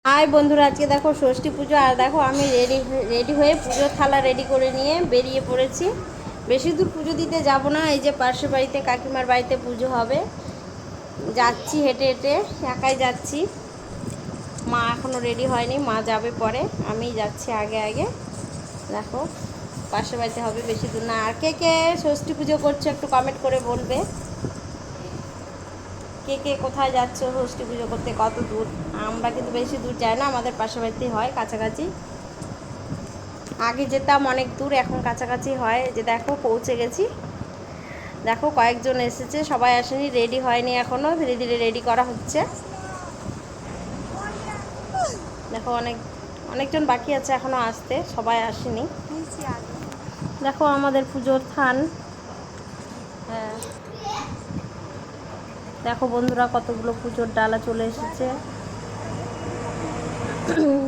High বন্ধুরা, আজকে দেখো ষষ্ঠী পুজো। আর দেখো আমি রেডি হয়ে পুজোর থালা রেডি করে নিয়ে বেরিয়ে পড়েছি। বেশি দূর পুজো দিতে যাব না, এই যে পাশের বাড়িতে কাকিমার বাড়িতে পুজো হবে। যাচ্ছি হেঁটে হেঁটে, একাই যাচ্ছি। মা এখনও রেডি হয়নি, মা যাবে পরে, আমি যাচ্ছি আগে আগে। দেখো পাশের বাড়িতে হবে, বেশি দূর না। আর কে কে ষষ্ঠী পুজো করছো একটু কমেন্ট করে বলবে। কে কে কোথায় যাচ্ছ ষষ্ঠী পুজো করতে, কত দূর? আমরা কিন্তু বেশি দূর যাই না, আমাদের পাশের বাড়িতেই হয়, কাছাকাছি। আগে যেতাম অনেক দূর, এখন কাছাকাছি হয়। যে দেখো পৌঁছে গেছি। দেখো কয়েকজন এসেছে, সবাই আসেনি, রেডি হয়নি এখনও, ধীরে ধীরে রেডি করা হচ্ছে। দেখো অনেকজন বাকি আছে এখনও আসতে, সবাই আসেনি। দেখো আমাদের পুজোর থান। হ্যাঁ দেখো বন্ধুরা, কতগুলো পুজোর ডালা চলে এসেছে।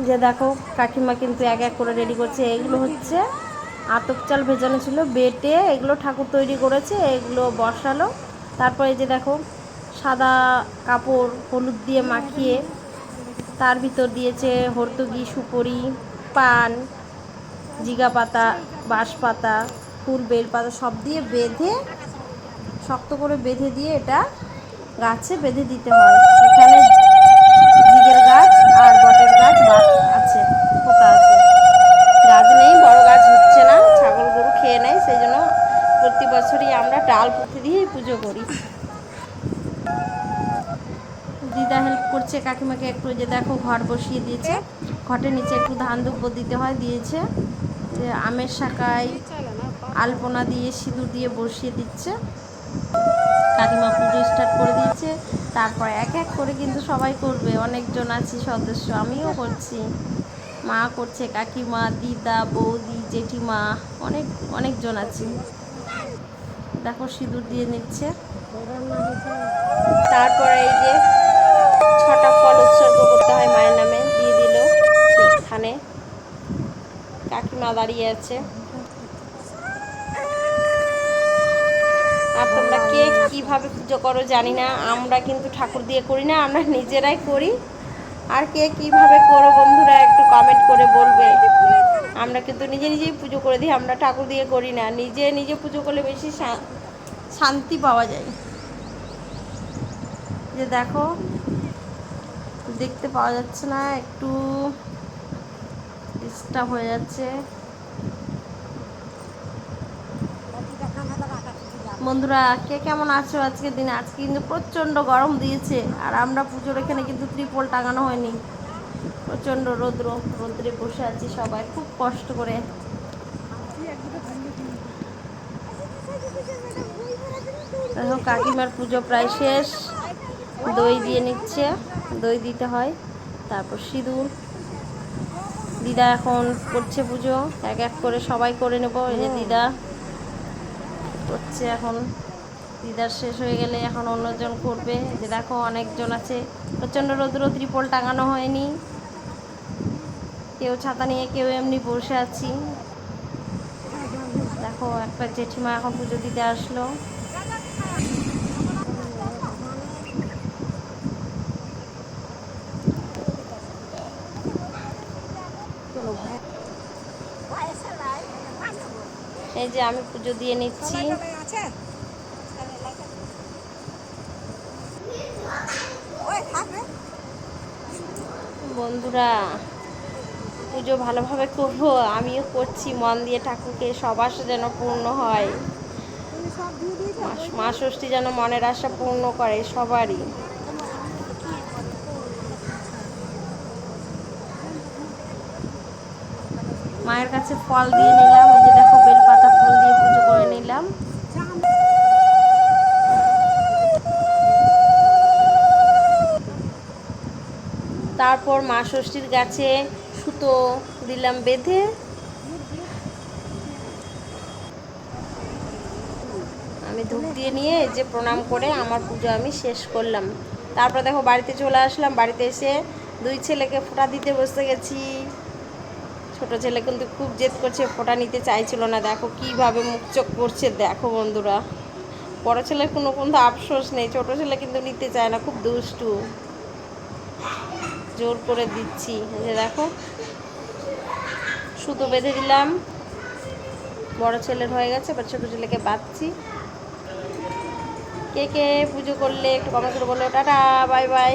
যে দেখো কাকিমা কিন্তু এক এক করে রেডি করছে। এগুলো হচ্ছে আতপ চাল ভেজানো ছিল, বেটে এগুলো ঠাকুর তৈরি করেছে, এগুলো বসালো। তারপরে যে দেখো সাদা কাপড় হলুদ দিয়ে মাখিয়ে তার ভিতর দিয়েছে হর্তুকি, সুপুরি, পান, জিগা পাতা, বাঁশপাতা, ফুল, বেলপাতা সব দিয়ে বেঁধে, শক্ত করে বেঁধে দিয়ে এটা গাছে বেঁধে দিতে হয়। এখানে জিগের গাছ আর বটের গাছ আছে, পোতা আছে। গাছ নেই, বড় গাছ হচ্ছে না, ছাগল গরু খেয়ে নেয়, সেই জন্য প্রতি বছরই আমরা ডাল পুঁতে দিয়েই পুজো করি। দিদা হেল্প করছে কাকিমাকে একটু। যে দেখো ঘর বসিয়ে দিয়েছে, ঘটের নিচে একটু ধান দুব্বো দিতে হয়, দিয়েছে। যে আমের শাকায় আলপনা দিয়ে সিঁদুর দিয়ে বসিয়ে দিচ্ছে। কাকিমা পুজো স্টার্ট করে দিয়েছে। তারপর এক এক করে কিন্তু সবাই করবে, অনেকজন আছি সদস্য, আমিও করছি, মা করছে, কাকিমা, দিদা, বৌদি, জেঠিমা, অনেকজন আছি। দেখো সিঁদুর দিয়ে নিচ্ছে। তারপরে এই যে 6টা ফল উৎসর্গ করতে হয় মায়ের নামে, দিয়ে দিল সেইখানে। কাকিমা দাঁড়িয়ে আছে। আর তোমরা কে কীভাবে পুজো করো জানি না, আমরা কিন্তু ঠাকুর দিয়ে করি না, আমরা নিজেরাই করি। আর কে কীভাবে করো বন্ধুরা একটু কমেন্ট করে বলবে। আমরা কিন্তু নিজে নিজেই পুজো করে দিই, আমরা ঠাকুর দিয়ে করি না। নিজে নিজে পুজো করলে বেশি শান্তি পাওয়া যায়। যে দেখো দেখতে পাওয়া যাচ্ছে না, একটু ডিস্টার্ব হয়ে যাচ্ছে। বন্ধুরা কে কেমন আছো আজকের দিনে? আজকে কিন্তু প্রচণ্ড গরম দিয়েছে, আর আমরা পুজোর এখানে কিন্তু ত্রিপল টাঙানো হয়নি, প্রচণ্ড রোদ্রে বসে আছি সবাই খুব কষ্ট করে। দেখো কাকিমার পুজো প্রায় শেষ, দই দিয়ে নিচ্ছে, দই দিতে হয়, তারপর সিঁদুর। দিদা এখন করছে পুজো, এক এক করে সবাই করে নেব। এই যে দিদা করছে এখন, দিদার শেষ হয়ে গেলে এখন অন্যজন করবে। যে দেখো অনেকজন আছে, প্রচণ্ড রৌদ্র, ত্রিপল টাঙানো হয়নি, কেউ ছাতা নিয়ে, কেউ এমনি বসে আছি। দেখো একটা জেঠিমা এখন পুজো দিতে আসলো। এই যে আমি পুজো দিয়ে নিচ্ছি। বন্ধুরা পুজো ভালোভাবে করবো, আমিও করছি মন দিয়ে, ঠাকুরকে সব আশা যেন পূর্ণ হয়, মা ষষ্ঠী যেন মনের আশা পূর্ণ করে সবারই। মায়ের কাছে ফল দিয়ে নিলাম, এই যে দেখো বেলপাতা ফুল দিয়ে পুজো করে নিলাম। তারপর মা ষষ্ঠীর গাছে সুতো দিলাম বেঁধে। আমি ধূপ দিয়ে নিয়ে যে প্রণাম করে আমার পুজো আমি শেষ করলাম। তারপর দেখো বাড়িতে চলে আসলাম, বাড়িতে এসে 2 ছেলেকে ফোঁটা দিতে বসে গেছি। ছোট ছেলে কিন্তু খুব জেদ করছে, ফোঁটা নিতে চাইছিল না, দেখো কিভাবে মুখ চোখ করছে। দেখো বন্ধুরা, বড় ছেলের কোনো কিন্তু আফসোস নেই, ছোট ছেলে কিন্তু নিতে চায় না, খুব দুষ্টু। জোর করে দিচ্ছি। এই যে দেখো সুতো বেঁধে দিলাম, বড় ছেলের হয়ে গেছে, এবার ছোটো ছেলেকে বাঁধছি। কে কে পুজো করলে একটু কমেন্ট করে বলো। Tata, bye bye.